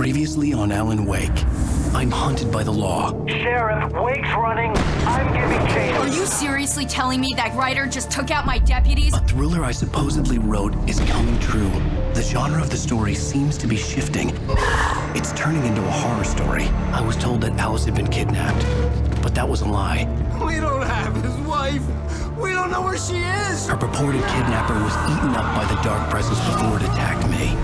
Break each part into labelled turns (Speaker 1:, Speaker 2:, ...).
Speaker 1: Previously on Alan Wake. I'm hunted by the law.
Speaker 2: Sheriff, Wake's running. I'm giving chase.
Speaker 3: Are you seriously telling me that Ryder just took out my deputies?
Speaker 1: A thriller I supposedly wrote is coming true. The genre of the story seems to be shifting. It's turning into a horror story. I was told that Alice had been kidnapped, but that was a lie.
Speaker 4: We don't have his wife. We don't know where she is.
Speaker 1: Her purported kidnapper was eaten up by the dark presence before it attacked me.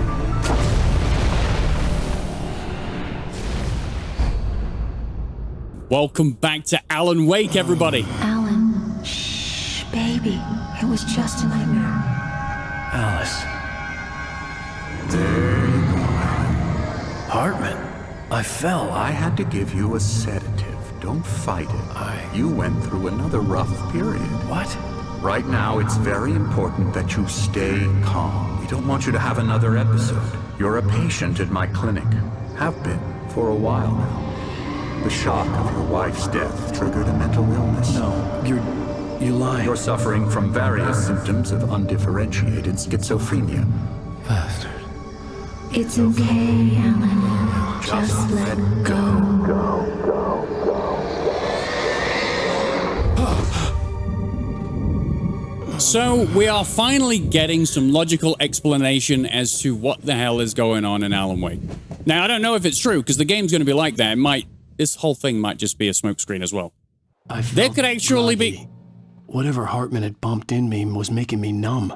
Speaker 5: Welcome back to Alan Wake, everybody.
Speaker 6: Alan, shh, baby. It was just a nightmare.
Speaker 1: Alice.
Speaker 4: There you go.
Speaker 1: Hartman. I fell.
Speaker 4: I had to give you a sedative. Don't fight it. You went through another rough period.
Speaker 1: What?
Speaker 4: Right now, it's very important that you stay calm. We don't want you to have another episode. You're a patient at my clinic. Have been for a while now. The shock of your wife's death triggered a mental illness.
Speaker 1: No, you lie.
Speaker 4: You're suffering from various symptoms of undifferentiated schizophrenia.
Speaker 1: Bastard.
Speaker 6: It's okay, Alan. Just let go.
Speaker 5: So, we are finally getting some logical explanation as to what the hell is going on in Alan Wake. Now, I don't know if it's true, because the game's going to be like that. This whole thing might just be a smokescreen as well. There could actually be...
Speaker 1: Whatever Hartman had bumped in me was making me numb.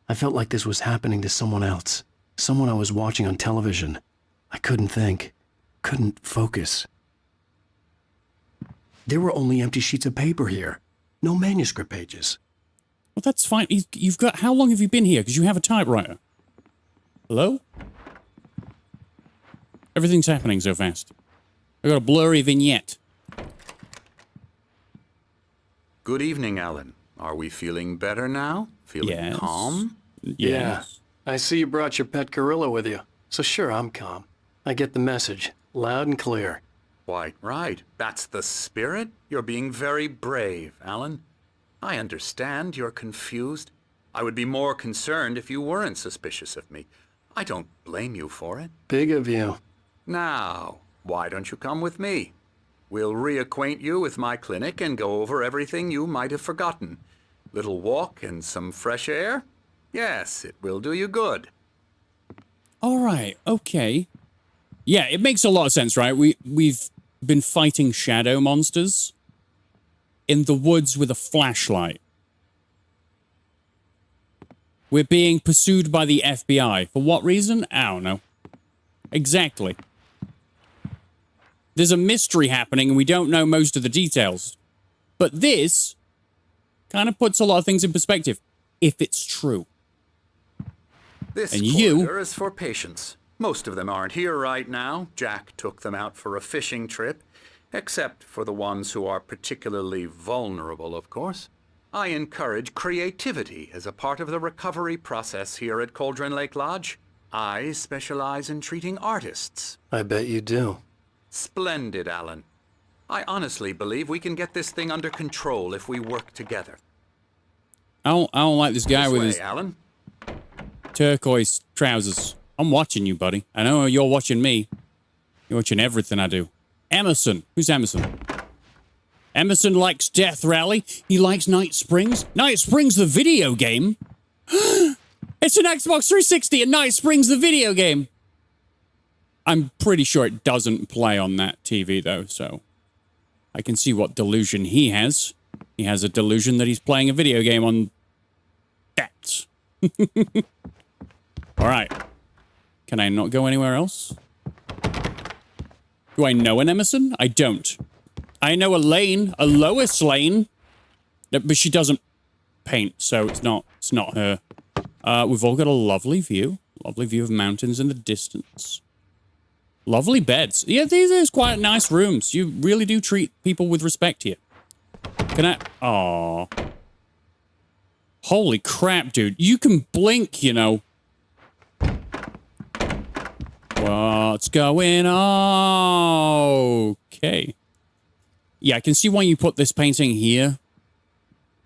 Speaker 1: I felt like this was happening to someone else. Someone I was watching on television. I couldn't think. Couldn't focus. There were only empty sheets of paper here. No manuscript pages.
Speaker 5: Well, that's fine. You've got... How long have you been here? Because you have a typewriter. Hello? Everything's happening so fast. I got a blurry vignette.
Speaker 4: Good evening, Alan. Are we feeling better now? Feeling calm?
Speaker 1: Yeah. I see you brought your pet gorilla with you. So sure, I'm calm. I get the message. Loud and clear.
Speaker 4: Quite right. That's the spirit. You're being very brave, Alan. I understand you're confused. I would be more concerned if you weren't suspicious of me. I don't blame you for it.
Speaker 1: Big of you.
Speaker 4: Now, why don't you come with me? We'll reacquaint you with my clinic and go over everything you might have forgotten. Little walk and some fresh air? Yes, it will do you good.
Speaker 5: All right, okay. Yeah, it makes a lot of sense, right? We've been fighting shadow monsters in the woods with a flashlight. We're being pursued by the FBI. For what reason? I don't know. Exactly. There's a mystery happening and we don't know most of the details. But this kind of puts a lot of things in perspective, if it's true.
Speaker 4: This
Speaker 5: and
Speaker 4: corridor is for patients. Most of them aren't here right now. Jack took them out for a fishing trip, except for the ones who are particularly vulnerable, of course. I encourage creativity as a part of the recovery process here at Cauldron Lake Lodge. I specialize in treating artists.
Speaker 1: I bet you do.
Speaker 4: Splendid, Alan. I honestly believe we can get this thing under control if we work together.
Speaker 5: I don't like this guy with his
Speaker 4: Alan.
Speaker 5: turquoise trousers. I'm watching you, buddy. I know you're watching me. You're watching everything I do. Emerson. Who's Emerson? Emerson likes Death Rally. He likes Night Springs. Night Springs, the video game? It's an Xbox 360 and Night Springs, the video game. I'm pretty sure it doesn't play on that TV, though, so I can see what delusion he has. He has a delusion that he's playing a video game on that. All right. Can I not go anywhere else? Do I know an Emerson? I don't. I know a Lane, a Lois Lane, but she doesn't paint, so it's not her. We've all got a lovely view of mountains in the distance. Lovely beds. Yeah, these are quite nice rooms. You really do treat people with respect here. Can I? Aw. Holy crap, dude. You can blink, you know. What's going on? Okay. Yeah, I can see why you put this painting here.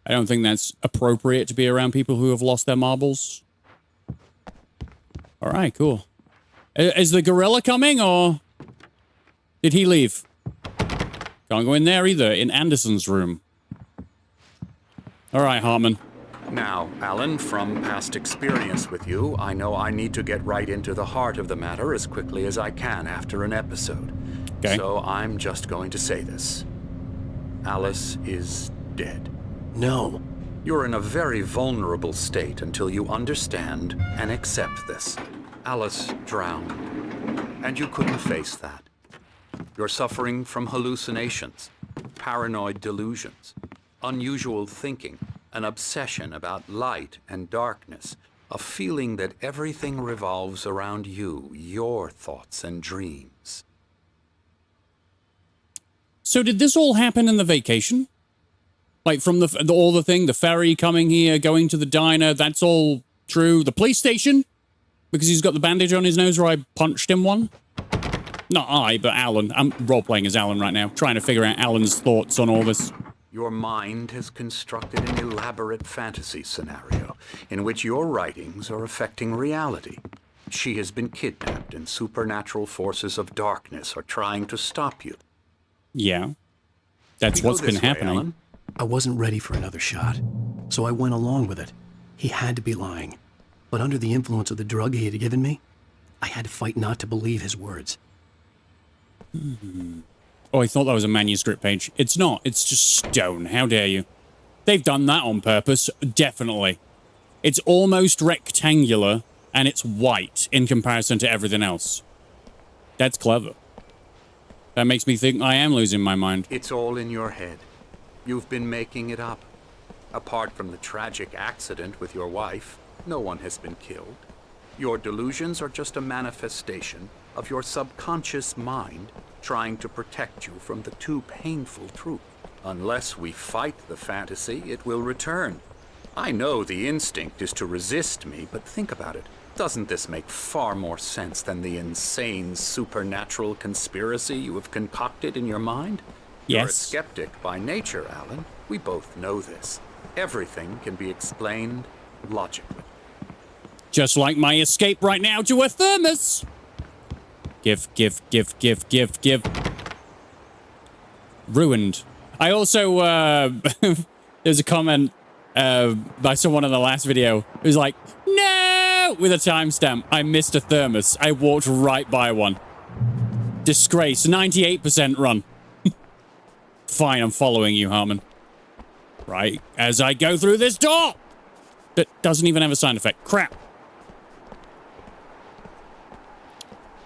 Speaker 5: I don't think that's appropriate to be around people who have lost their marbles. All right, cool. Is the gorilla coming, or did he leave? Can't go in there either, in Anderson's room. All right, Hartman.
Speaker 4: Now, Alan, from past experience with you, I know I need to get right into the heart of the matter as quickly as I can after an episode.
Speaker 5: Okay.
Speaker 4: So I'm just going to say this. Alice is dead.
Speaker 1: No.
Speaker 4: You're in a very vulnerable state until you understand and accept this. Alice drowned, and you couldn't face that. You're suffering from hallucinations, paranoid delusions, unusual thinking, an obsession about light and darkness, a feeling that everything revolves around you, your thoughts and dreams.
Speaker 5: So did this all happen in the vacation? Like from the ferry coming here, going to the diner, that's all true. The police station? Because he's got the bandage on his nose where I punched him one? Not I, but Alan. I'm role-playing as Alan right now, trying to figure out Alan's thoughts on all this.
Speaker 4: Your mind has constructed an elaborate fantasy scenario in which your writings are affecting reality. She has been kidnapped and supernatural forces of darkness are trying to stop you.
Speaker 5: Yeah. That's what's been happening.
Speaker 4: Alan.
Speaker 1: I wasn't ready for another shot, so I went along with it. He had to be lying. But under the influence of the drug he had given me, I had to fight not to believe his words.
Speaker 5: Oh, I thought that was a manuscript page. It's not. It's just stone. How dare you? They've done that on purpose. Definitely. It's almost rectangular, and it's white in comparison to everything else. That's clever. That makes me think I am losing my mind.
Speaker 4: It's all in your head. You've been making it up. Apart from the tragic accident with your wife, no one has been killed. Your delusions are just a manifestation of your subconscious mind trying to protect you from the too painful truth. Unless we fight the fantasy, it will return. I know the instinct is to resist me, but think about it. Doesn't this make far more sense than the insane supernatural conspiracy you have concocted in your mind?
Speaker 5: Yes.
Speaker 4: You're a skeptic by nature, Alan. We both know this. Everything can be explained logically.
Speaker 5: Just like my escape right now to a thermos. Give. Ruined. I also, there's a comment by someone in the last video who's like, no, with a timestamp. I missed a thermos. I walked right by one. Disgrace. 98% run. Fine, I'm following you, Hartman. Right, as I go through this door! That doesn't even have a sound effect. Crap.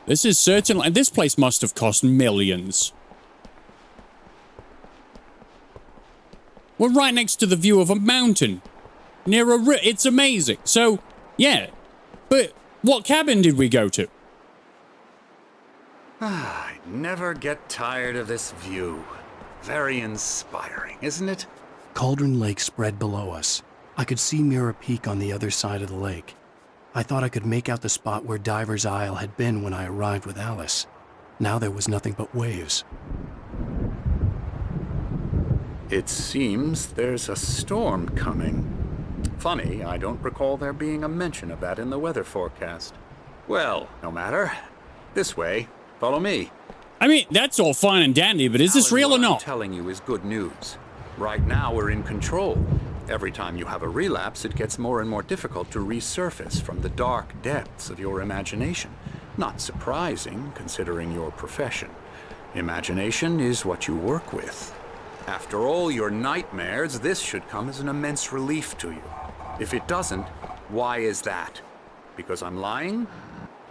Speaker 5: This is certainly... This place must have cost millions. We're right next to the view of a mountain. Near a river. It's amazing. So, yeah. But what cabin did we go to?
Speaker 4: I never get tired of this view. Very inspiring, isn't it?
Speaker 1: Cauldron Lake spread below us. I could see Mirror Peak on the other side of the lake. I thought I could make out the spot where Diver's Isle had been when I arrived with Alice. Now there was nothing but waves.
Speaker 4: It seems there's a storm coming. Funny, I don't recall there being a mention of that in the weather forecast. Well, no matter. This way. Follow me.
Speaker 5: I mean, that's all fine and dandy, but is this
Speaker 4: Alan,
Speaker 5: real or
Speaker 4: what
Speaker 5: not?
Speaker 4: I'm telling you is good news. Right now, we're in control. Every time you have a relapse, it gets more and more difficult to resurface from the dark depths of your imagination. Not surprising, considering your profession. Imagination is what you work with. After all your nightmares, this should come as an immense relief to you. If it doesn't, why is that? Because I'm lying?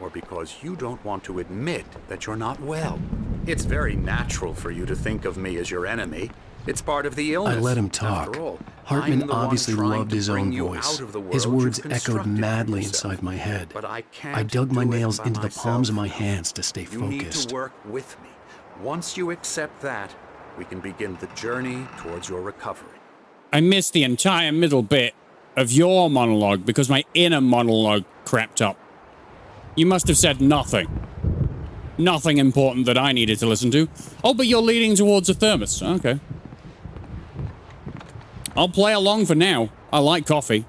Speaker 4: Or because you don't want to admit that you're not well? It's very natural for you to think of me as your enemy. It's part of the illness.
Speaker 1: I let him talk.
Speaker 4: After all,
Speaker 1: Hartman obviously loved his own voice. His words echoed madly inside my head.
Speaker 4: But I can't
Speaker 1: I dug my
Speaker 4: do it
Speaker 1: nails
Speaker 4: by
Speaker 1: into the palms of my
Speaker 4: myself.
Speaker 1: hands to stay
Speaker 4: You need
Speaker 1: focused.
Speaker 4: to work with me. Once you accept that, we can begin the journey towards your recovery.
Speaker 5: I missed the entire middle bit of your monologue because my inner monologue crapped up. You must have said nothing. Nothing important that I needed to listen to. Oh, but you're leading towards a thermos. Okay. I'll play along for now. I like coffee.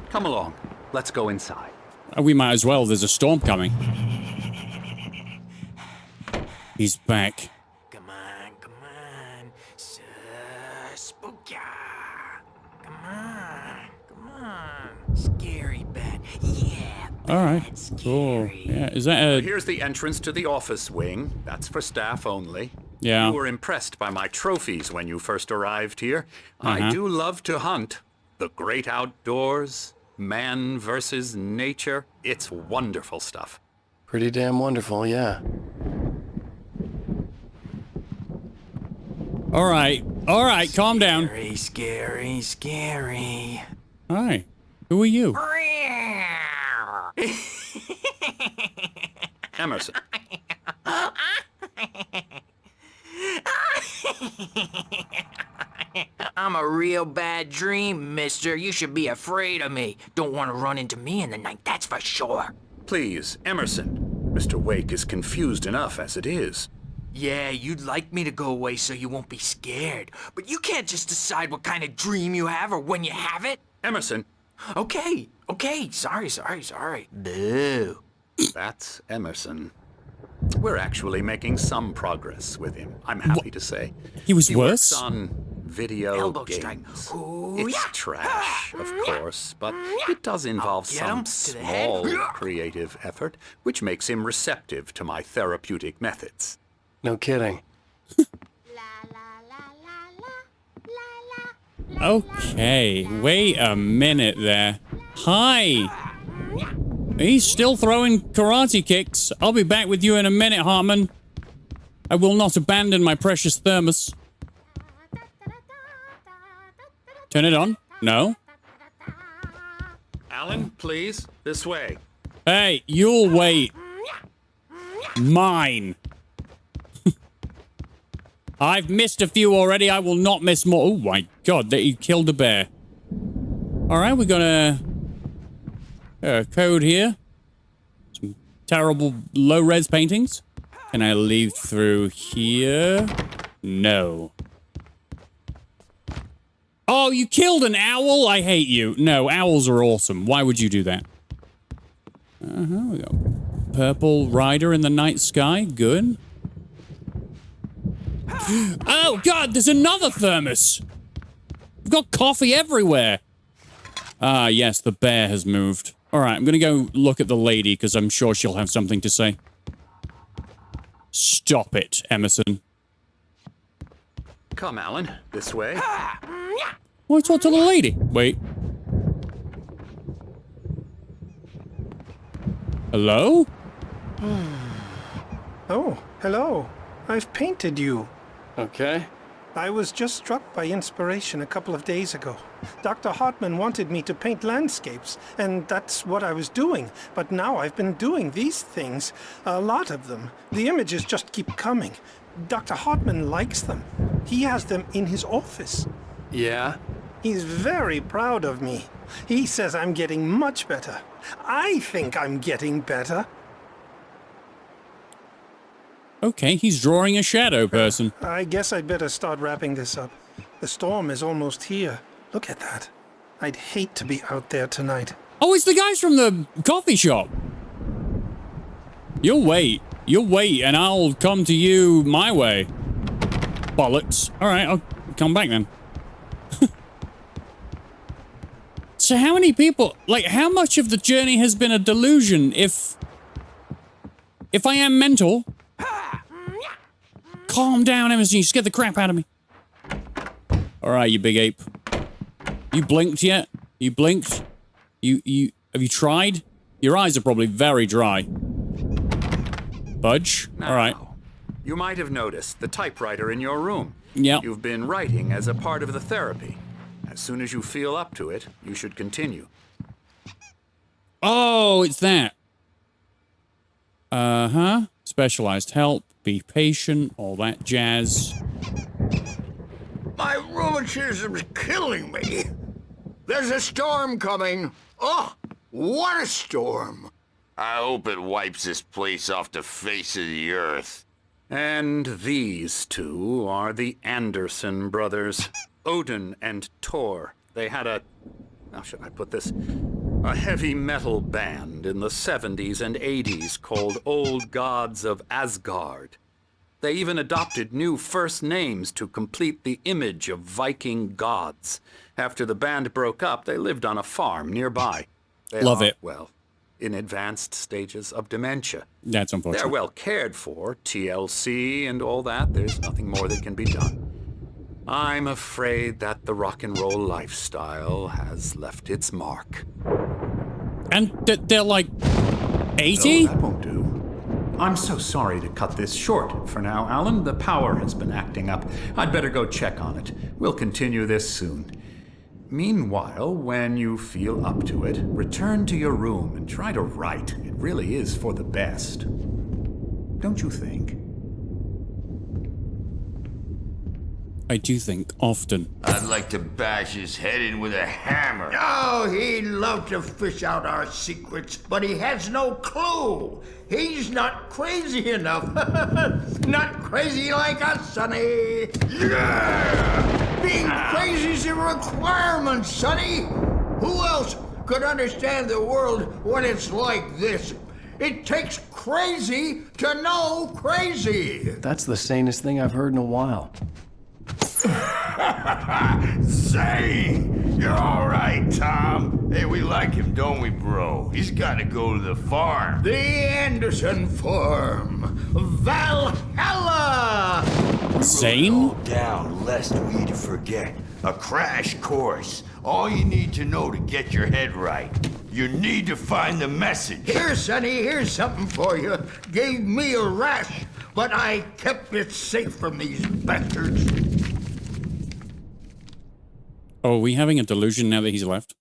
Speaker 4: Come along. Let's go inside.
Speaker 5: We might as well. There's a storm coming. He's back.
Speaker 7: Come on. Spooky. Come on. Scary bat. Yeah,
Speaker 5: All right.
Speaker 7: bat,
Speaker 5: Cool.
Speaker 7: scary.
Speaker 5: Yeah. Is that a?
Speaker 4: Here's the entrance to the office wing. That's for staff only.
Speaker 5: Yeah.
Speaker 4: You were impressed by my trophies when you first arrived here. I do love to hunt. The great outdoors, man versus nature. It's wonderful stuff.
Speaker 1: Pretty damn wonderful, yeah.
Speaker 5: All right. Calm down.
Speaker 7: Scary.
Speaker 5: Hi. Who are you?
Speaker 4: Emerson.
Speaker 7: I'm a real bad dream, mister. You should be afraid of me. Don't want to run into me in the night, that's for sure.
Speaker 4: Please, Emerson. Mr. Wake is confused enough as it is.
Speaker 7: Yeah, you'd like me to go away so you won't be scared. But you can't just decide what kind of dream you have or when you have it.
Speaker 4: Emerson.
Speaker 7: Okay. Sorry. Boo.
Speaker 4: That's Emerson. We're actually making some progress with him, I'm happy to say.
Speaker 5: He was
Speaker 4: He
Speaker 5: worse?
Speaker 4: works on video
Speaker 7: Elbow strike.
Speaker 4: games.
Speaker 7: Ooh,
Speaker 4: It's
Speaker 7: yeah.
Speaker 4: trash, of course, but it does involve
Speaker 7: Get
Speaker 4: some
Speaker 7: 'em to the head.
Speaker 4: small creative effort, which makes him receptive to my therapeutic methods.
Speaker 1: No kidding.
Speaker 5: Okay. Wait a minute there. Hi. He's still throwing karate kicks. I'll be back with you in a minute, Hartman. I will not abandon my precious thermos. Turn it on. No.
Speaker 4: Alan, please, this way.
Speaker 5: Hey, you'll wait. Mine. I've missed a few already. I will not miss more. Oh my god, that he killed a bear. Alright, we got a code here. Some terrible low-res paintings. Can I leave through here? No. Oh, you killed an owl? I hate you. No, owls are awesome. Why would you do that? We got purple rider in the night sky. Good. Oh, God, there's another thermos. We've got coffee everywhere. Ah, yes, the bear has moved. All right, I'm going to go look at the lady because I'm sure she'll have something to say. Stop it, Emerson.
Speaker 4: Come, Alan, this way.
Speaker 5: Well, talk to the lady. Wait. Hello?
Speaker 8: Oh, hello. I've painted you.
Speaker 1: Okay.
Speaker 8: I was just struck by inspiration a couple of days ago. Dr. Hartman wanted me to paint landscapes, and that's what I was doing. But now I've been doing these things, a lot of them. The images just keep coming. Dr. Hartman likes them. He has them in his office.
Speaker 1: Yeah?
Speaker 8: He's very proud of me. He says I'm getting much better. I think I'm getting better.
Speaker 5: Okay, he's drawing a shadow person.
Speaker 8: I guess I'd better start wrapping this up. The storm is almost here. Look at that. I'd hate to be out there tonight.
Speaker 5: Oh, it's the guys from the coffee shop. You'll wait, and I'll come to you my way. Bollocks. All right, I'll come back then. So how many people, like, how much of the journey has been a delusion if I am mental? Calm down, Emerson, you scared the crap out of me. All right, you big ape. You blinked yet? You blinked? Have you tried? Your eyes are probably very dry. Budge? All right.
Speaker 4: You might have noticed the typewriter in your room.
Speaker 5: Yep.
Speaker 4: You've been writing as a part of the therapy. As soon as you feel up to it, you should continue.
Speaker 5: Oh, it's that. Uh-huh. Specialized help, be patient, all that jazz.
Speaker 9: My rheumatism's killing me. There's a storm coming. Oh, what a storm.
Speaker 10: I hope it wipes this place off the face of the earth.
Speaker 4: And these two are the Anderson brothers, Odin and Tor. They had how should I put this? A heavy metal band in the 70s and 80s called Old Gods of Asgard. They even adopted new first names to complete the image of Viking gods. After the band broke up, they lived on a farm nearby. They
Speaker 5: Love
Speaker 4: are,
Speaker 5: it.
Speaker 4: well, in advanced stages of dementia.
Speaker 5: That's unfortunate.
Speaker 4: They're well cared for, TLC and all that. There's nothing more that can be done. I'm afraid that the rock and roll lifestyle has left its mark.
Speaker 5: And they're like 80?
Speaker 4: No, that won't do. I'm so sorry to cut this short for now, Alan. The power has been acting up. I'd better go check on it. We'll continue this soon. Meanwhile, when you feel up to it, return to your room and try to write. It really is for the best. Don't you think?
Speaker 5: I do think often.
Speaker 10: I'd like to bash his head in with a hammer.
Speaker 9: Oh, he'd love to fish out our secrets, but he has no clue. He's not crazy enough. Not crazy like us, Sonny. Yeah! Being crazy's a requirement, Sonny. Who else could understand the world when it's like this? It takes crazy to know crazy.
Speaker 1: That's the sanest thing I've heard in a while.
Speaker 10: Zane! You're all right, Tom. Hey, we like him, don't we, bro? He's got to go to the farm.
Speaker 9: The Anderson Farm. Valhalla!
Speaker 5: Zane?
Speaker 10: Wrote it all down, lest we forget. A crash course. All you need to know to get your head right. You need to find the message.
Speaker 9: Here, Sonny, here's something for you. Gave me a rash, but I kept it safe from these bastards.
Speaker 5: Oh, are we having a delusion now that he's left?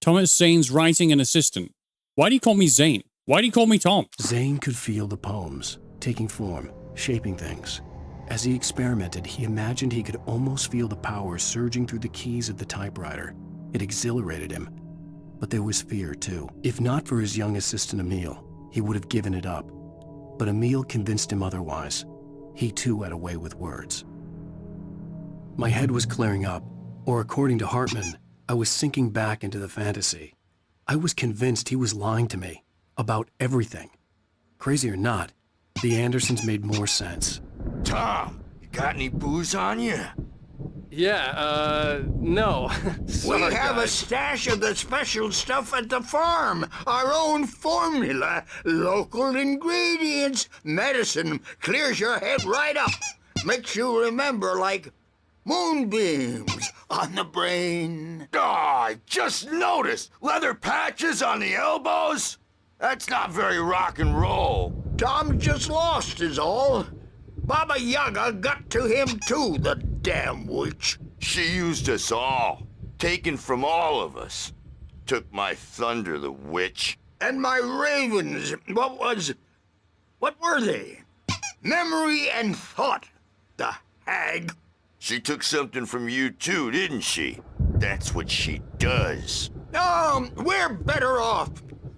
Speaker 5: Thomas Zane's writing an assistant. Why do you call me Zane? Why do you call me Tom?
Speaker 1: Zane could feel the poems, taking form, shaping things. As he experimented, he imagined he could almost feel the power surging through the keys of the typewriter. It exhilarated him. But there was fear, too. If not for his young assistant Emil, he would have given it up. But Emil convinced him otherwise. He, too, had a way with words. My head was clearing up, or according to Hartman, I was sinking back into the fantasy. I was convinced he was lying to me about everything. Crazy or not, the Andersons made more sense.
Speaker 10: Tom, you got any booze on you?
Speaker 11: Yeah, no. Sorry,
Speaker 9: we have
Speaker 11: guys.
Speaker 9: a stash of the special stuff at the farm. Our own formula. Local ingredients. Medicine clears your head right up. Makes you remember like moonbeams on the brain.
Speaker 10: Oh, I just noticed. Leather patches on the elbows? That's not very rock and roll.
Speaker 9: Tom just lost is all. Baba Yaga got to him too, the damn witch.
Speaker 10: She used us all. Taken from all of us. Took my thunder, the witch.
Speaker 9: And my ravens, what were they? Memory and thought, the hag.
Speaker 10: She took something from you too, didn't she? That's what she does.
Speaker 9: We're better off.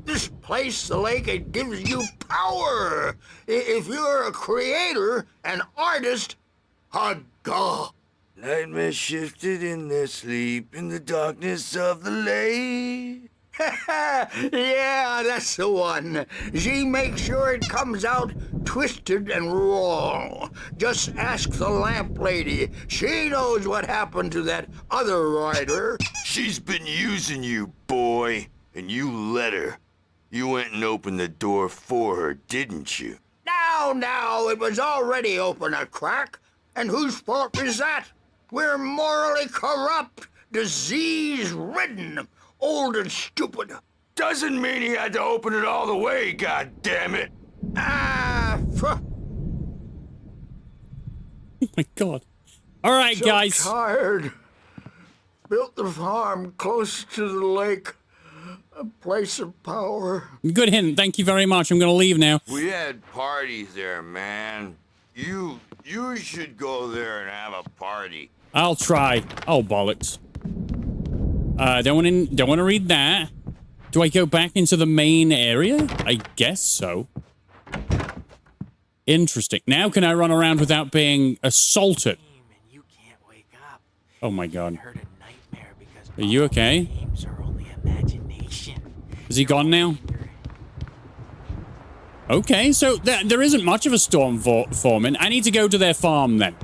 Speaker 9: This place, the lake, it gives you power. If you're a creator, an artist, a god.
Speaker 10: Nightmare shifted in their sleep in the darkness of the lake.
Speaker 9: Yeah, that's the one. She makes sure it comes out twisted and raw. Just ask the lamp lady. She knows what happened to that other rider.
Speaker 10: She's been using you, boy, and you let her. You went and opened the door for her, didn't you?
Speaker 9: Now, it was already open a crack. And whose fault is that? We're morally corrupt, disease-ridden, old and stupid.
Speaker 10: Doesn't mean he had to open it all the way, goddammit.
Speaker 5: Oh my god. All right,
Speaker 9: so
Speaker 5: guys.
Speaker 9: Tired. Built the farm close to the lake. A place of power.
Speaker 5: Good hint. Thank you very much. I'm going to leave now.
Speaker 10: We had parties there, man. You should go there and have a party.
Speaker 5: I'll try. Oh, bollocks. Don't want to read that. Do I go back into the main area? I guess so. Interesting. Now can I run around without being assaulted?
Speaker 7: You can't wake up.
Speaker 5: Oh my god.
Speaker 7: I heard a nightmare because
Speaker 5: Are you okay?
Speaker 7: dreams are only imagination.
Speaker 5: Is he gone now? Okay, so there isn't much of a storm forming. I need to go to their farm then.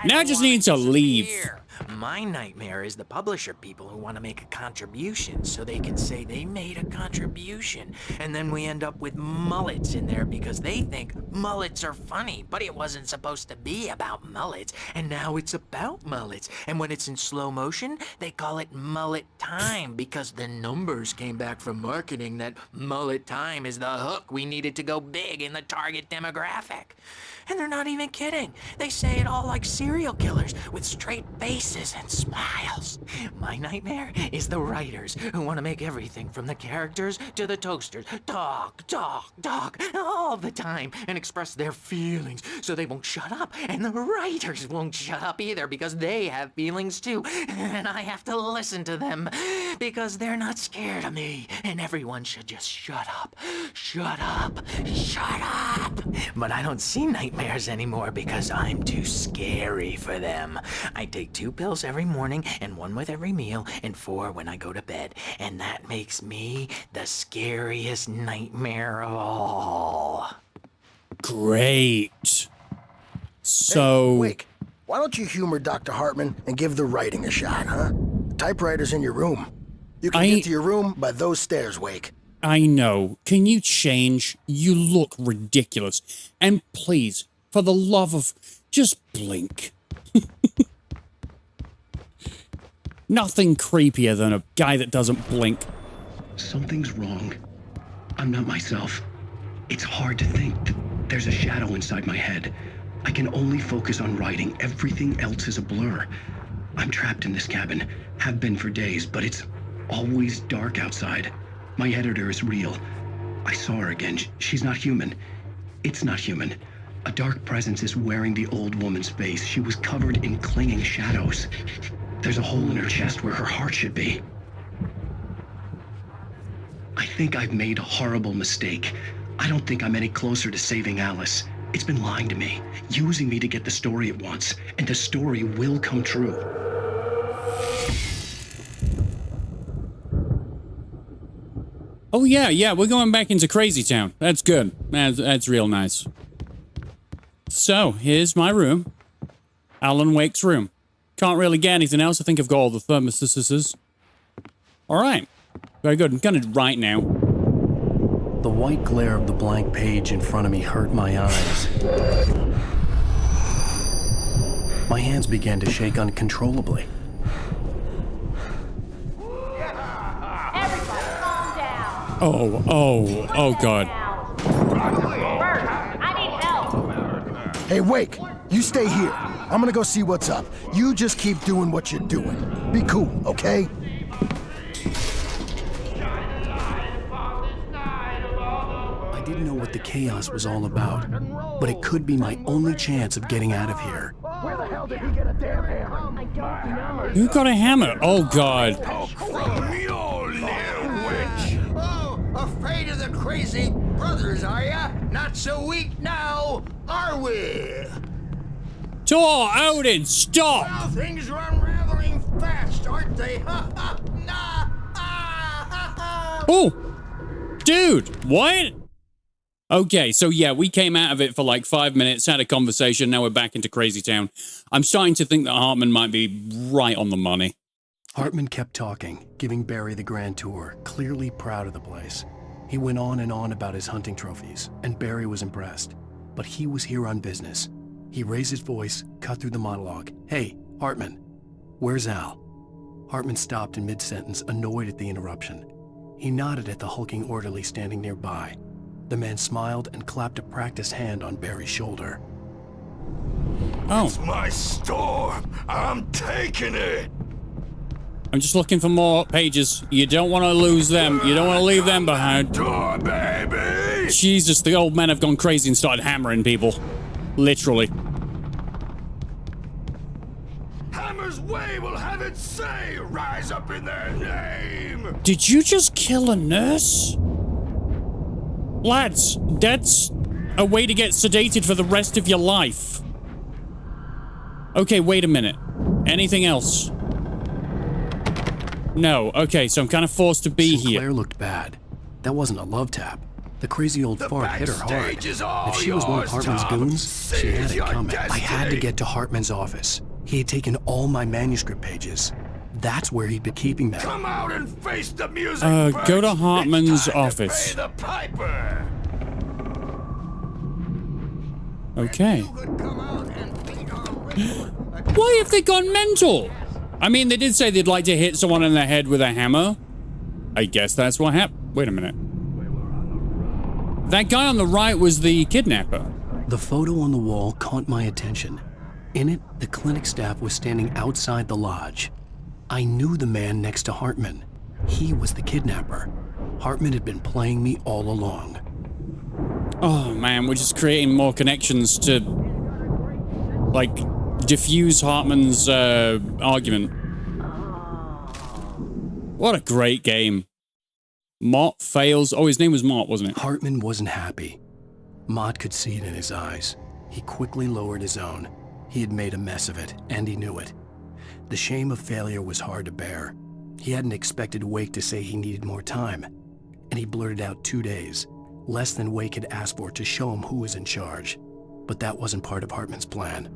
Speaker 5: Now I just need to leave.
Speaker 7: My nightmare is the publisher people who want to make a contribution so they can say they made a contribution. And then we end up with mullets in there because they think mullets are funny. But it wasn't supposed to be about mullets. And now it's about mullets. And when it's in slow motion, they call it mullet time because the numbers came back from marketing that mullet time is the hook we needed to go big in the target demographic. And they're not even kidding. They say it all like serial killers with straight faces and smiles. My nightmare is the writers who want to make everything from the characters to the toasters talk all the time and express their feelings so they won't shut up. And the writers won't shut up either because they have feelings too. And I have to listen to them because they're not scared of me. And everyone should just shut up. Shut up. Shut up. But I don't see nightmares anymore because I'm too scary for them. I take 2 pills every morning and 1 with every meal and 4 when I go to bed. And that makes me the scariest nightmare of all.
Speaker 5: Great. So...
Speaker 12: Hey, Wake, why don't you humor Dr. Hartman and give the writing a shot, huh? The typewriter's in your room. You can get to your room by those stairs, Wake.
Speaker 5: I know. Can you change? You look ridiculous. And please, for the love of... just blink. Nothing creepier than a guy that doesn't blink.
Speaker 1: Something's wrong. I'm not myself. It's hard to think. There's a shadow inside my head. I can only focus on writing. Everything else is a blur. I'm trapped in this cabin. Have been for days, but it's always dark outside. My editor is real. I saw her again. She's not human. It's not human. A dark presence is wearing the old woman's face. She was covered in clinging shadows. There's a hole in her chest where her heart should be. I think I've made a horrible mistake. I don't think I'm any closer to saving Alice. It's been lying to me, using me to get the story it wants, and the story will come true.
Speaker 5: Oh, yeah, we're going back into Crazy Town. That's good. That's real nice. So, here's my room. Alan Wake's room. Can't really get anything else. I think I've got all the thermoses. Alright. Very good. I'm gonna write now.
Speaker 1: The white glare of the blank page in front of me hurt my eyes. My hands began to shake uncontrollably.
Speaker 5: Oh, God.
Speaker 12: Hey, Wake, you stay here. I'm gonna go see what's up. You just keep doing what you're doing. Be cool, okay?
Speaker 1: I didn't know what the chaos was all about, but it could be my only chance of getting out of here.
Speaker 12: Where the hell did he get a damn hammer? I don't know.
Speaker 5: Who got a hammer? Oh, God.
Speaker 9: Afraid of the crazy brothers, are ya? Not so weak now, are we?
Speaker 5: Thor, Odin, stop!
Speaker 9: Well, things are unraveling fast, aren't they?
Speaker 5: Oh! Dude, what? Okay, so yeah, we came out of it for like 5 minutes, had a conversation, now we're back into Crazy Town. I'm starting to think that Hartman might be right on the money.
Speaker 1: Hartman kept talking, giving Barry the grand tour, clearly proud of the place. He went on and on about his hunting trophies, and Barry was impressed. But he was here on business. He raised his voice, cut through the monologue. Hey, Hartman, where's Al? Hartman stopped in mid-sentence, annoyed at the interruption. He nodded at the hulking orderly standing nearby. The man smiled and clapped a practiced hand on Barry's shoulder.
Speaker 5: Oh.
Speaker 10: It's my storm. I'm taking it.
Speaker 5: I'm just looking for more pages. You don't want to lose them. You don't want to leave them behind.
Speaker 10: Door, baby!
Speaker 5: Jesus, the old men have gone crazy and started hammering people. Literally.
Speaker 10: Hammer's Way will have its say. Rise up in their name.
Speaker 5: Did you just kill a nurse? Lads, that's a way to get sedated for the rest of your life. Okay, wait a minute. Anything else? No. Okay, so I'm kind of forced to be here.
Speaker 1: Sinclair looked bad. That wasn't a love tap. The crazy old fart hit her hard. If she was one of Hartman's goons, she had it coming. I had to get to Hartman's office. He had taken all my manuscript pages. That's where he'd been keeping them.
Speaker 10: Come out and face the music.
Speaker 5: Go to Hartman's office.
Speaker 10: Pay the piper.
Speaker 5: Okay. Why have they gone mental? I mean, they did say they'd like to hit someone in the head with a hammer. I guess that's what happened. Wait a minute. That guy on the right was the kidnapper.
Speaker 1: The photo on the wall caught my attention. In it, the clinic staff was standing outside the lodge. I knew the man next to Hartman. He was the kidnapper. Hartman had been playing me all along.
Speaker 5: Oh man, we're just creating more connections to, like, diffuse Hartman's argument. What a great game. Mott fails. Oh, his name was Mott, wasn't it?
Speaker 1: Hartman wasn't happy. Mott could see it in his eyes. He quickly lowered his own. He had made a mess of it, and he knew it. The shame of failure was hard to bear. He hadn't expected Wake to say he needed more time, and he blurted out 2 days, less than Wake had asked for to show him who was in charge. But that wasn't part of Hartman's plan.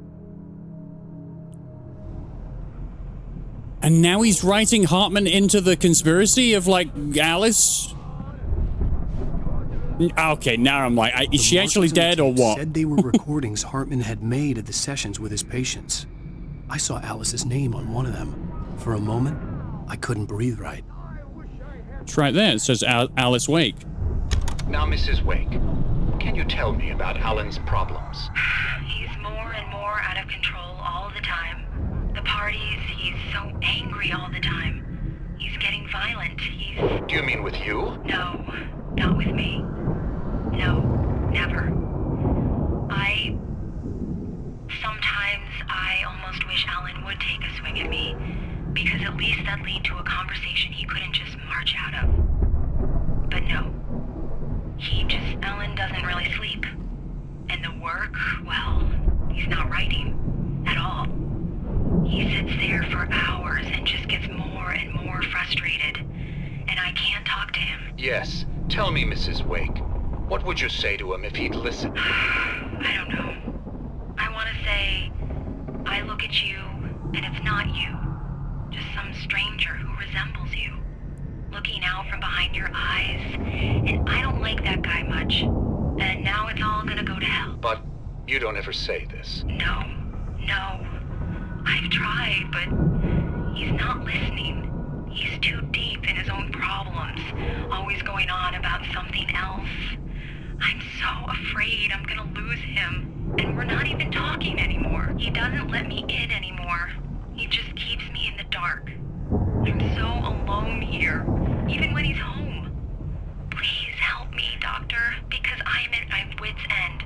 Speaker 5: And now he's writing Hartman into the conspiracy of, like, Alice? Okay, now I'm like, is she actually dead or what?
Speaker 1: Said they were recordings Hartman had made of the sessions with his patients. I saw Alice's name on one of them. For a moment, I couldn't breathe right.
Speaker 5: It's right there. It says Alice Wake.
Speaker 13: Now, Mrs. Wake, can you tell me about Alan's problems?
Speaker 6: He's more and more out of control all the time. The parties, he's so angry all the time. He's getting violent.
Speaker 13: Do you mean with you?
Speaker 6: No, not with me. No, never. Sometimes I almost wish Alan would take a swing at me, because at least that'd lead to a conversation he couldn't just march out of. But no. Alan doesn't really sleep. And the work, well, he's not writing at all. He sits there for hours and just gets more and more frustrated. And I can't talk to him.
Speaker 13: Yes. Tell me, Mrs. Wake. What would you say to him if he'd listen?
Speaker 6: I don't know. I want to say, I look at you, and it's not you. Just some stranger who resembles you. Looking out from behind your eyes. And I don't like that guy much. And now it's all gonna go to hell.
Speaker 13: But you don't ever say this.
Speaker 6: No. I've tried, but he's not listening. He's too deep in his own problems, always going on about something else. I'm so afraid I'm gonna lose him, and we're not even talking anymore. He doesn't let me in anymore. He just keeps me in the dark. I'm so alone here, even when he's home. Please help me, Doctor, because I'm at my wit's end.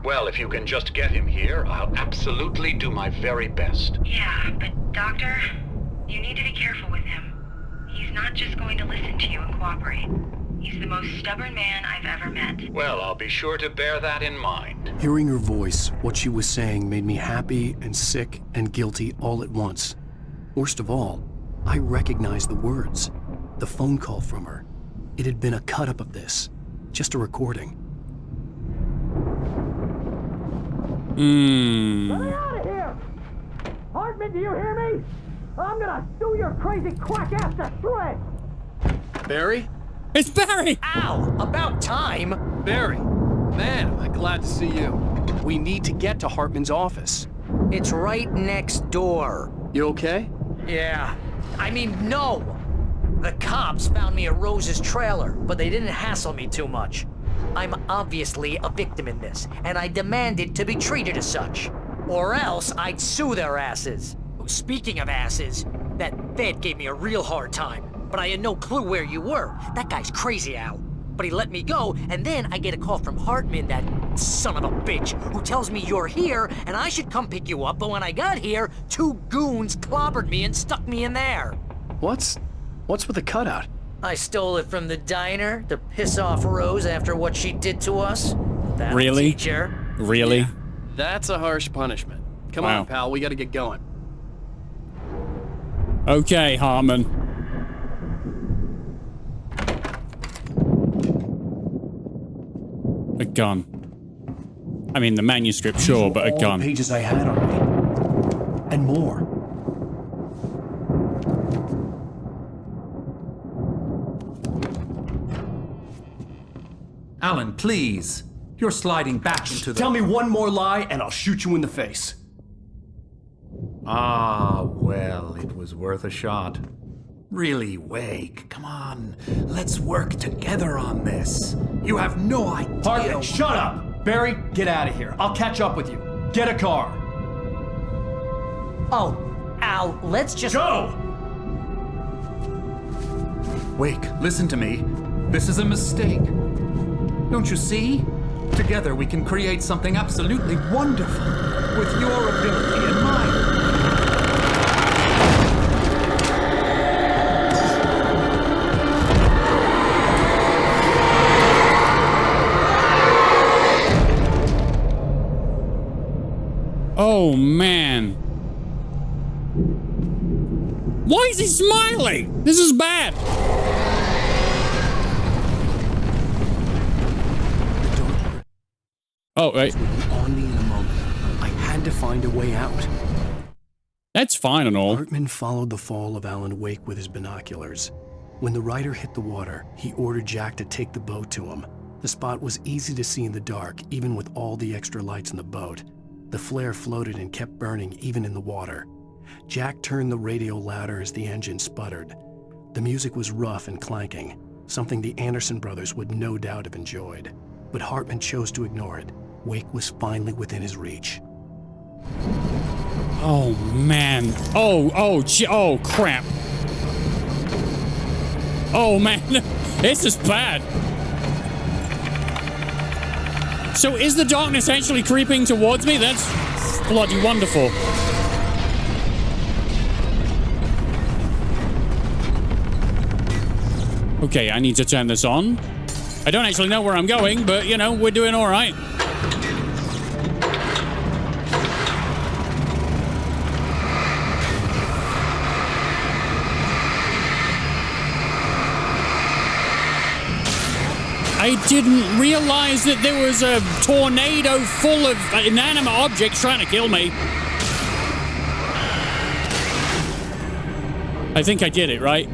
Speaker 13: Well, if you can just get him here, I'll absolutely do my very best.
Speaker 6: Yeah, but Doctor, you need to be careful with him. He's not just going to listen to you and cooperate. He's the most stubborn man I've ever met.
Speaker 13: Well, I'll be sure to bear that in mind.
Speaker 1: Hearing her voice, what she was saying made me happy and sick and guilty all at once. Worst of all, I recognized the words. The phone call from her. It had been a cut-up of this. Just a recording.
Speaker 2: Get out of here! Hartman, do you hear me? I'm gonna sue your crazy quack ass to shreds!
Speaker 11: Barry?
Speaker 5: It's Barry!
Speaker 7: Ow! About time!
Speaker 11: Barry, man, I'm glad to see you.
Speaker 14: We need to get to Hartman's office.
Speaker 7: It's right next door.
Speaker 11: You okay?
Speaker 7: Yeah. I mean, no! The cops found me at Rose's trailer, but they didn't hassle me too much. I'm obviously a victim in this, and I demanded to be treated as such. Or else I'd sue their asses. Speaking of asses, that vet gave me a real hard time, but I had no clue where you were. That guy's crazy, Al. But he let me go, and then I get a call from Hartman, that son of a bitch, who tells me you're here, and I should come pick you up, but when I got here, 2 goons clobbered me and stuck me in there.
Speaker 14: What's with the cutout?
Speaker 7: I stole it from the diner to piss off Rose after what she did to us. That'll
Speaker 5: Really?
Speaker 7: teach her.
Speaker 5: Really?
Speaker 11: Yeah, that's a harsh punishment. Come
Speaker 5: Wow.
Speaker 11: on, pal, we gotta get going.
Speaker 5: Okay, Hartman. gun. I mean, the manuscript, sure, but a
Speaker 2: all
Speaker 5: gun.
Speaker 2: the pages I had on me. And more.
Speaker 4: Alan, please. You're sliding back into the...
Speaker 2: Tell me one more lie and I'll shoot you in the face.
Speaker 4: Ah, well, it was worth a shot. Really, Wake, come on. Let's work together on this. You have no idea...
Speaker 2: Hartman, shut up! Barry, get out of here. I'll catch up with you. Get a car.
Speaker 15: Oh, Al, let's just...
Speaker 2: Go!
Speaker 4: Wake, listen to me. This is a mistake. Don't you see? Together we can create something absolutely wonderful. With your ability and mine.
Speaker 5: Oh, man. Why is he smiling? This is bad. Oh, right.
Speaker 14: On me in a moment. I had to find a way out.
Speaker 5: That's fine and all.
Speaker 14: Hartman followed the fall of Alan Wake with his binoculars. When the rider hit the water, he ordered Jack to take the boat to him. The spot was easy to see in the dark, even with all the extra lights in the boat. The flare floated and kept burning even in the water. Jack turned the radio louder as the engine sputtered. The music was rough and clanking, something the Anderson brothers would no doubt have enjoyed. But Hartman chose to ignore it. Wake was finally within his reach.
Speaker 5: Oh, man. Oh, crap. Oh, man. This is bad. So is the darkness actually creeping towards me? That's bloody wonderful. Okay, I need to turn this on. I don't actually know where I'm going, but, you know, we're doing all right. I didn't realize that there was a tornado full of inanimate objects trying to kill me. I think I did it, right?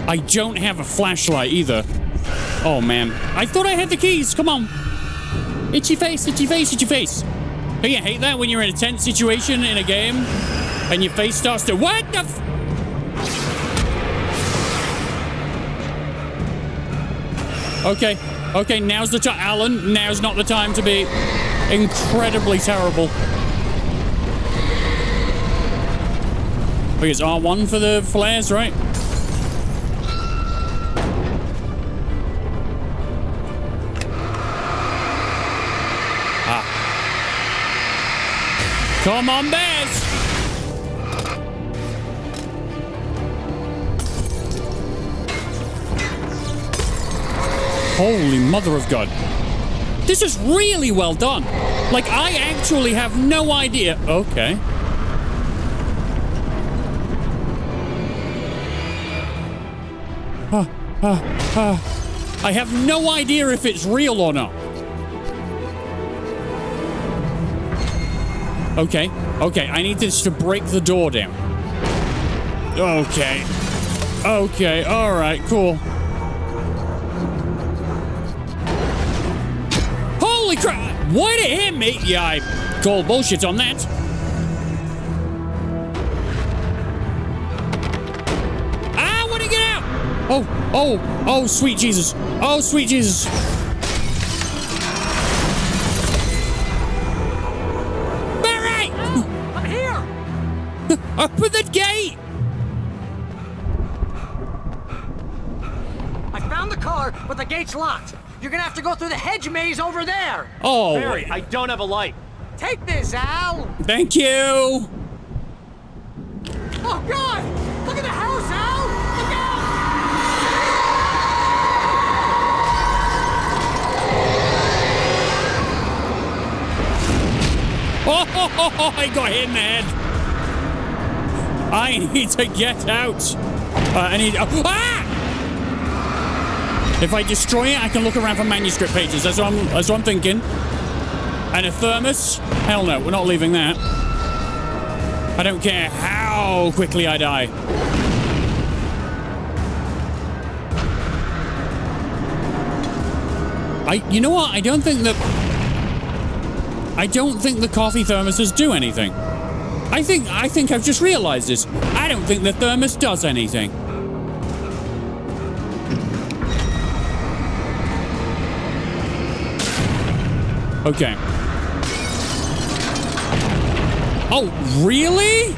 Speaker 5: I don't have a flashlight either. Oh, man. I thought I had the keys. Come on. Itchy face, itchy face, itchy face. Don't you hate that when you're in a tense situation in a game and your face starts to... What the f... Okay, now's the time. Alan, now's not the time to be incredibly terrible. Okay, it's R1 for the flares, right? Ah. Come on, bears! Holy mother of God. This is really well done. Like, I actually have no idea. Okay. I have no idea if it's real or not. Okay, I need this to break the door down. Okay, all right, cool. Holy crap! Why'd it hit me? Yeah, I call bullshit on that. I want to get out! Oh, sweet Jesus. Oh, sweet Jesus. Barry!
Speaker 15: I'm here!
Speaker 5: Open the gate!
Speaker 15: I found the car, but the gate's locked. You're gonna have to go through the hedge maze over there.
Speaker 5: Oh.
Speaker 2: Barry, I don't have a light.
Speaker 15: Take this, Al.
Speaker 5: Thank you.
Speaker 15: Oh, God! Look at the house, Al! Look out!
Speaker 5: Oh, I got hit in the head. I need to get out. I need... ah! If I destroy it, I can look around for manuscript pages. That's what I'm thinking. And a thermos? Hell no, we're not leaving that. I don't care how quickly I die. You know what? I don't think the coffee thermoses do anything. I think I've just realized this. I don't think the thermos does anything. Okay. Oh, really?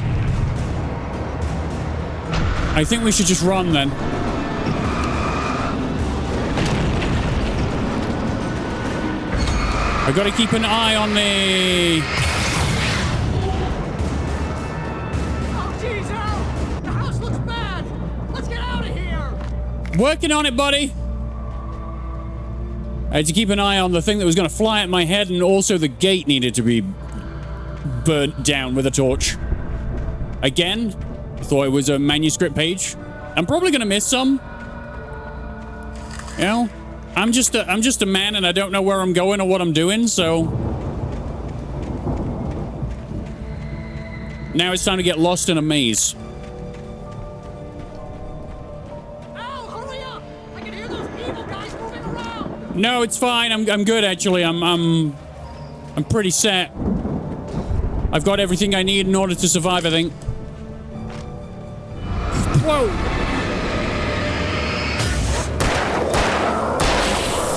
Speaker 5: I think we should just run then. I gotta keep an eye on the...
Speaker 15: Oh, jeez, Al! The house looks bad! Let's get out of here!
Speaker 5: Working on it, buddy! I had to keep an eye on the thing that was gonna fly at my head, and also the gate needed to be burnt down with a torch. Again, I thought it was a manuscript page. I'm probably gonna miss some. You know? I'm just a man and I don't know where I'm going or what I'm doing, so... Now it's time to get lost in a maze.
Speaker 15: Al, hurry up! I can hear those evil guys moving around!
Speaker 5: No, it's fine. I'm good, actually. I'm pretty set. I've got everything I need in order to survive, I think. Whoa!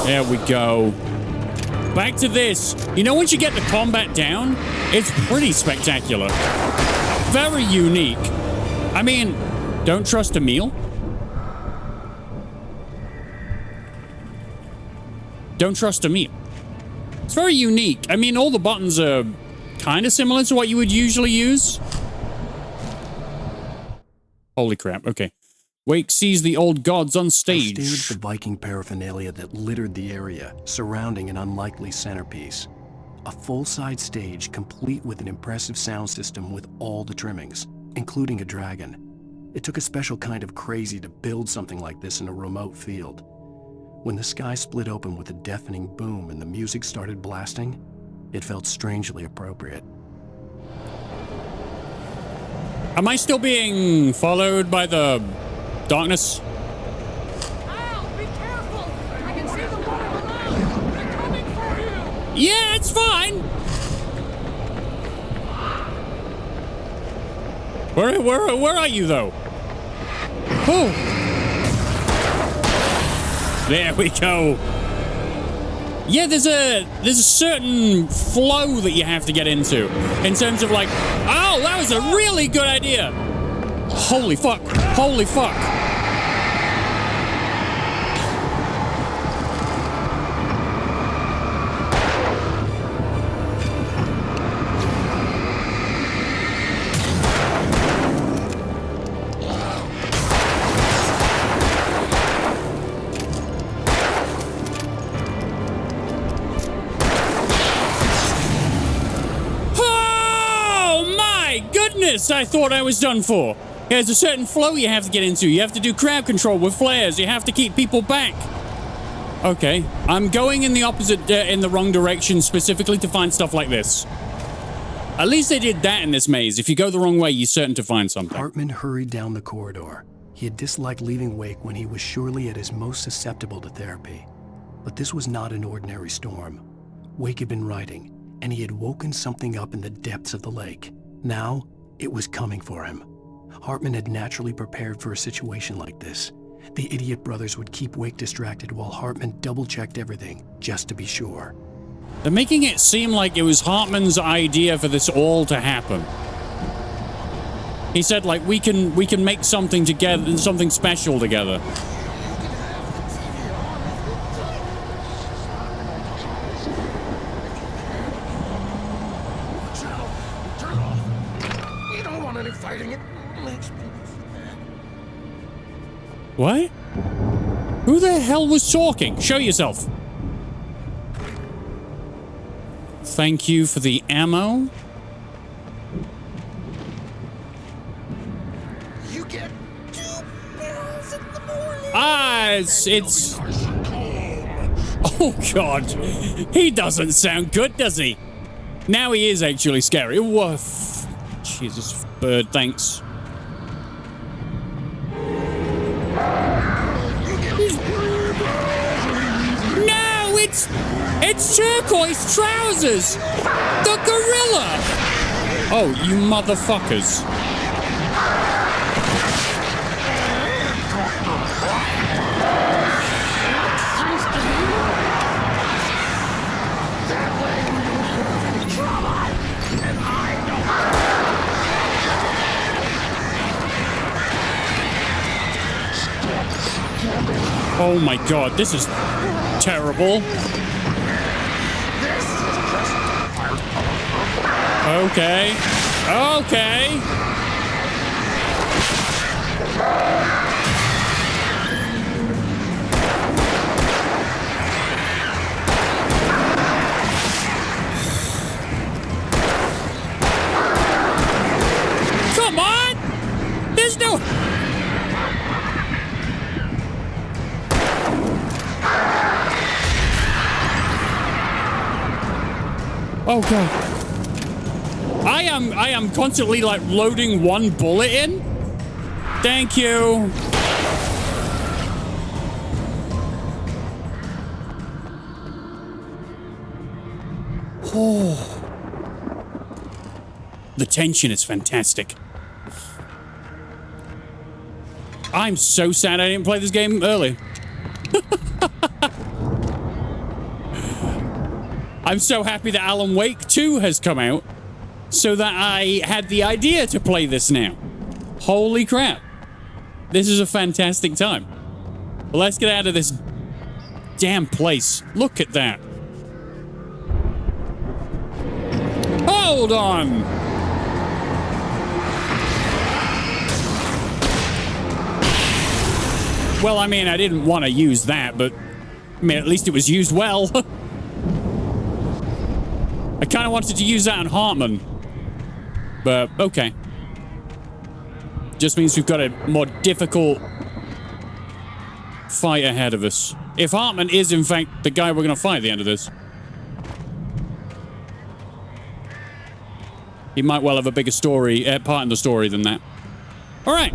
Speaker 5: There we go. Back to this. You know, once you get the combat down, it's pretty spectacular. Very unique. I mean, don't trust a meal? Don't trust a meal. It's very unique. I mean, all the buttons are kind of similar to what you would usually use. Holy crap. Okay. Wake sees the old gods on stage.
Speaker 14: I stared at the Viking paraphernalia that littered the area, surrounding an unlikely centerpiece. A full-size stage complete with an impressive sound system with all the trimmings, including a dragon. It took a special kind of crazy to build something like this in a remote field. When the sky split open with a deafening boom and the music started blasting, it felt strangely appropriate.
Speaker 5: Am I still being followed by the darkness?
Speaker 15: Al, be careful! I can see them moving around! They're coming for you!
Speaker 5: Yeah, it's fine! Where are you, though? Oh! There we go. Yeah, there's a certain flow that you have to get into. In terms of like, oh, that was a really good idea. Holy fuck. Holy fuck. I thought I was done for. There's a certain flow you have to get into. You have to do crowd control with flares. You have to keep people back. Okay, I'm going in the opposite, in the wrong direction specifically to find stuff like this. At least they did that in this maze. If you go the wrong way, you're certain to find something.
Speaker 14: Hartman hurried down the corridor. He had disliked leaving Wake when he was surely at his most susceptible to therapy. But this was not an ordinary storm. Wake had been writing, and he had woken something up in the depths of the lake. Now, it was coming for him. Hartman had naturally prepared for a situation like this. The idiot brothers would keep Wake distracted while Hartman double-checked everything, just to be sure.
Speaker 5: They're making it seem like it was Hartman's idea for this all to happen. He said, like, we can make something together, something special together. What? Who the hell was talking? Show yourself. Thank you for the ammo.
Speaker 12: You get 2 pills in the morning.
Speaker 5: Ah, it's Oh, God. He doesn't sound good, does he? Now he is actually scary. Woof. Jesus, bird, thanks. No, it's Turquoise Trousers! The gorilla! Oh, you motherfuckers. Oh my God, this is terrible. Okay. Okay. Come on! There's no... Oh God. I am constantly like loading one bullet in. Thank you. Oh. The tension is fantastic. I'm so sad I didn't play this game early. I'm so happy that Alan Wake 2 has come out so that I had the idea to play this now. Holy crap. This is a fantastic time. Well, let's get out of this damn place. Look at that. Hold on. Well, I mean, I didn't want to use that, but I mean, at least it was used well. I kind of wanted to use that on Hartman, but okay. Just means we've got a more difficult fight ahead of us. If Hartman is, in fact, the guy we're going to fight at the end of this, he might well have a bigger story, part in the story than that. All right.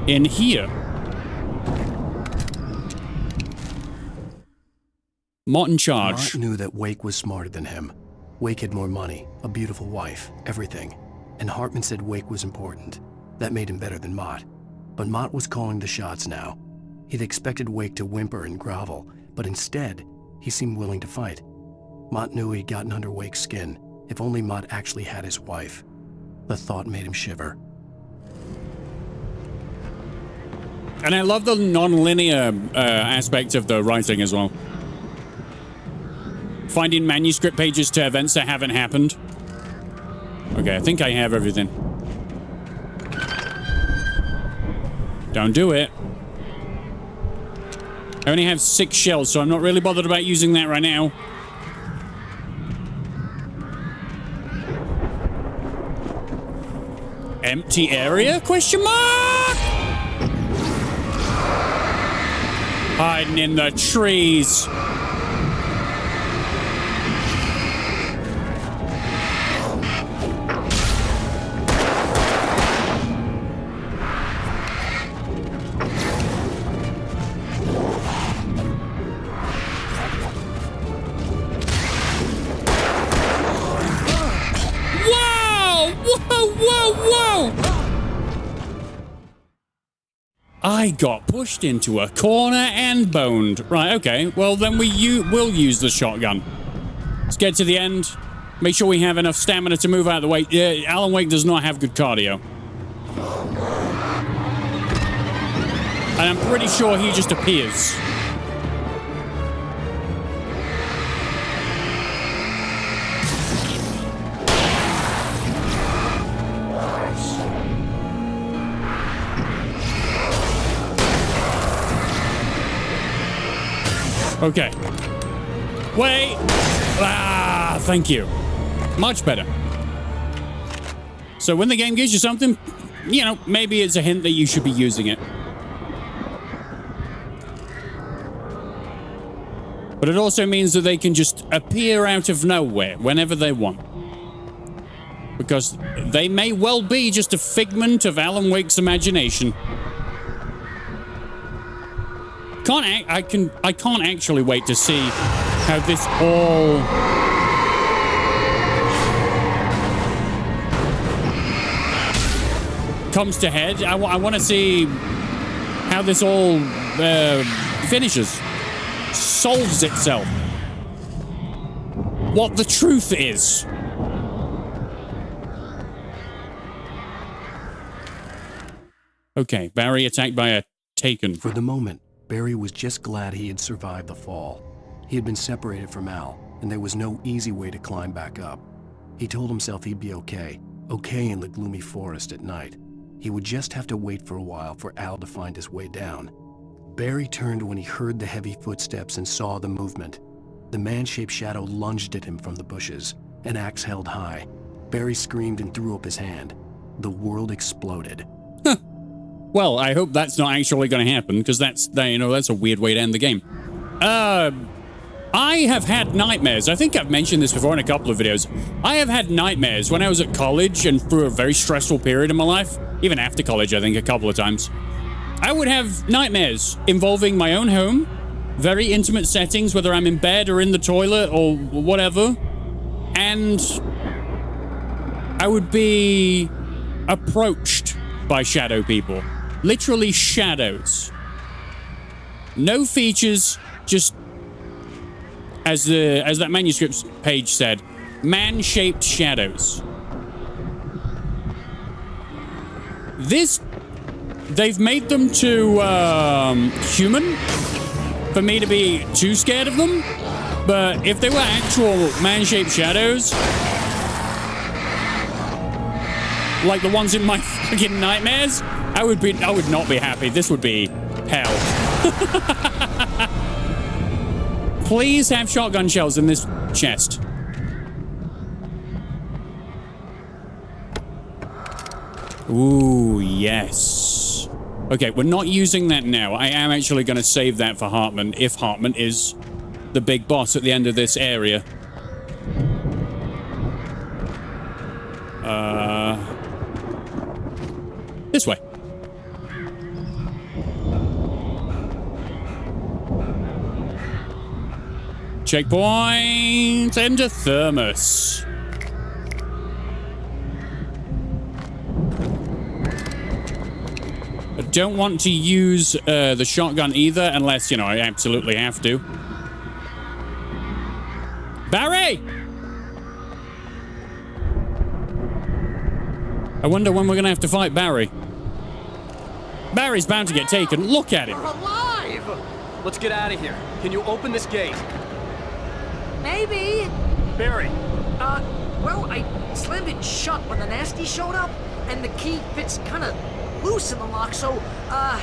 Speaker 5: In here. Mott in charge.
Speaker 14: Mott knew that Wake was smarter than him. Wake had more money, a beautiful wife, everything. And Hartman said Wake was important. That made him better than Mott. But Mott was calling the shots now. He'd expected Wake to whimper and grovel, but instead, he seemed willing to fight. Mott knew he'd gotten under Wake's skin. If only Mott actually had his wife. The thought made him shiver.
Speaker 5: And I love the non-linear aspect of the writing as well. Finding manuscript pages to events that haven't happened. Okay, I think I have everything. Don't do it. I only have 6 shells, so I'm not really bothered about using that right now. Empty area? Question mark? Hiding in the trees. I got pushed into a corner and boned. Right, okay. Well, then we'll use the shotgun. Let's get to the end. Make sure we have enough stamina to move out of the way. Alan Wake does not have good cardio. And I'm pretty sure he just appears. Okay. Wait. Ah, thank you. Much better. So when the game gives you something, you know, maybe it's a hint that you should be using it. But it also means that they can just appear out of nowhere whenever they want. Because they may well be just a figment of Alan Wake's imagination. I can't actually wait to see how this all comes to head. I want to see how this all finishes, solves itself. What the truth is. Okay, Barry attacked by a Taken.
Speaker 14: For the moment, Barry was just glad he had survived the fall. He had been separated from Al, and there was no easy way to climb back up. He told himself he'd be okay in the gloomy forest at night. He would just have to wait for a while for Al to find his way down. Barry turned when he heard the heavy footsteps and saw the movement. The man-shaped shadow lunged at him from the bushes, an axe held high. Barry screamed and threw up his hand. The world exploded.
Speaker 5: Well, I hope that's not actually going to happen, because that's a weird way to end the game. I have had nightmares. I think I've mentioned this before in a couple of videos. I have had nightmares when I was at college and through a very stressful period in my life. Even after college, I think, a couple of times. I would have nightmares involving my own home, very intimate settings, whether I'm in bed or in the toilet or whatever. And I would be approached by shadow people. Literally shadows. No features, just as that manuscript page said, man-shaped shadows. They've made them too human for me to be too scared of them. But if they were actual man-shaped shadows, like the ones in my fucking nightmares, I would not be happy. This would be hell. Please have shotgun shells in this chest. Ooh, yes. Okay, we're not using that now. I am actually going to save that for Hartman, if Hartman is the big boss at the end of this area. This way. Checkpoint and a thermos. I don't want to use the shotgun either, unless, I absolutely have to. Barry! I wonder when we're going to have to fight Barry. Barry's bound to get taken. Look at him.
Speaker 15: We're alive!
Speaker 11: Let's get out of here. Can you open this gate?
Speaker 15: Maybe.
Speaker 11: Barry.
Speaker 15: Well, I slammed it shut when the nasty showed up, and the key fits kind of loose in the lock, so, Barry,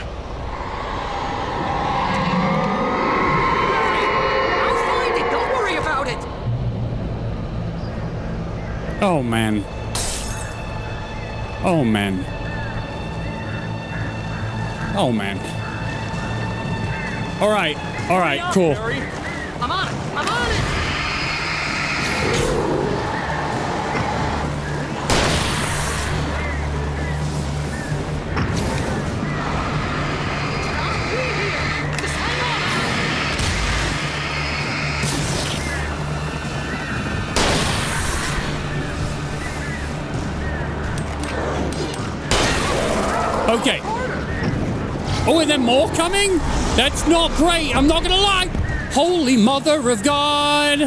Speaker 15: I'll find it. Don't worry about it.
Speaker 5: Oh, man. Oh, man. Oh, man. All right, cool.
Speaker 15: I'm on it. I'm on it.
Speaker 5: Okay. Oh, and then more coming? That's not great. I'm not gonna lie. Holy Mother of God.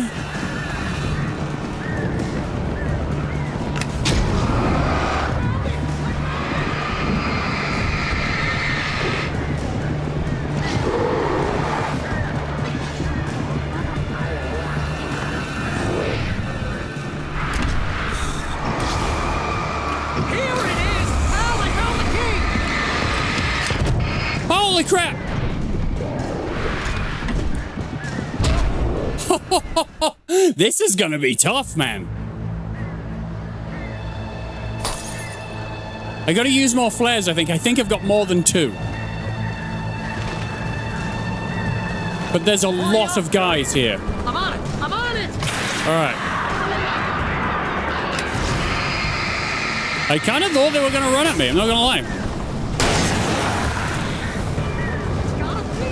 Speaker 5: Holy crap! This is gonna be tough, man. I gotta use more flares, I think. I think I've got more than 2. But there's a lot of guys here.
Speaker 15: I'm on it! I'm on it!
Speaker 5: Alright. I kind of thought they were going to run at me, I'm not going to lie.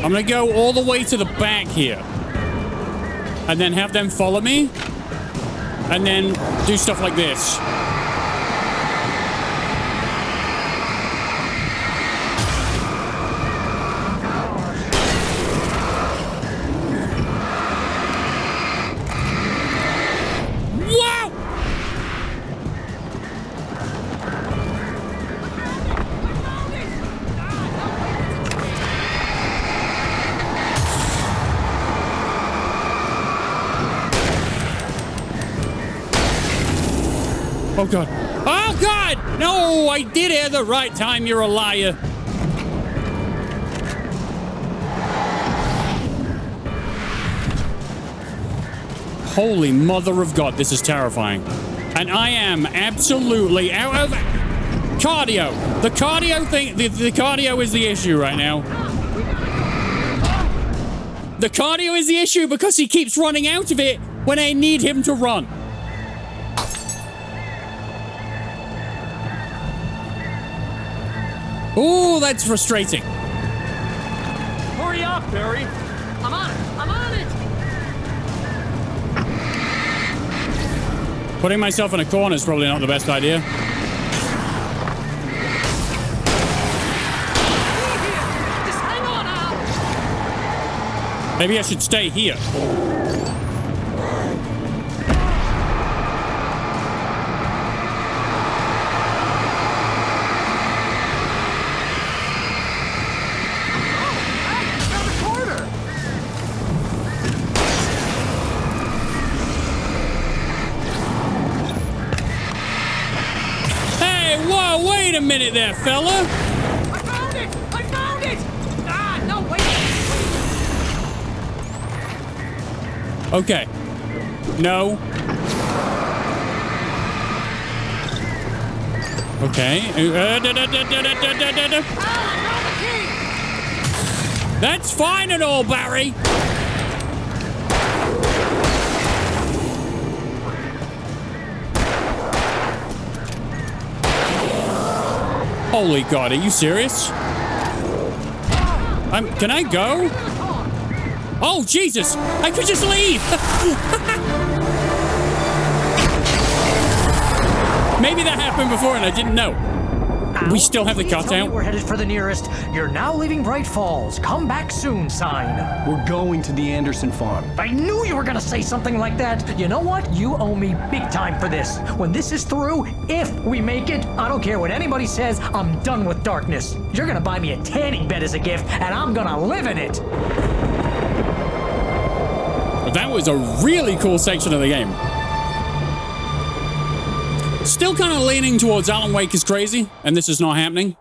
Speaker 5: I'm going to go all the way to the back here. And then have them follow me. And then do stuff like this. Oh, God. Oh, God! No, I did it at the right time. You're a liar. Holy mother of God, this is terrifying. And I am absolutely out of cardio. The cardio thing, the cardio is the issue right now. The cardio is the issue because he keeps running out of it when I need him to run. Ooh, that's frustrating.
Speaker 11: Hurry up, Barry.
Speaker 15: I'm on it! I'm on it!
Speaker 5: Putting myself in a corner is probably not the best idea.
Speaker 15: Just hang on now!
Speaker 5: Maybe I should stay here. Wait a minute there, fella.
Speaker 15: I found it! I found it! Ah, no, wait!
Speaker 5: Okay. No. Okay. That's fine and all, Barry. Holy God, are you serious? Can I go? Oh, Jesus! I could just leave! Maybe that happened before and I didn't know. We still have the cutout.
Speaker 16: We're headed for the nearest. You're now leaving Bright Falls. Come back soon sign.
Speaker 11: We're going to the Anderson farm.
Speaker 16: I knew you were gonna say something like that. You know what? You owe me big time for this. When this is through, if we make it, I don't care what anybody says, I'm done with darkness. You're gonna buy me a tanning bed as a gift, and I'm gonna live in it.
Speaker 5: That was a really cool section of the game. Still kind of leaning towards Alan Wake is crazy, and this is not happening.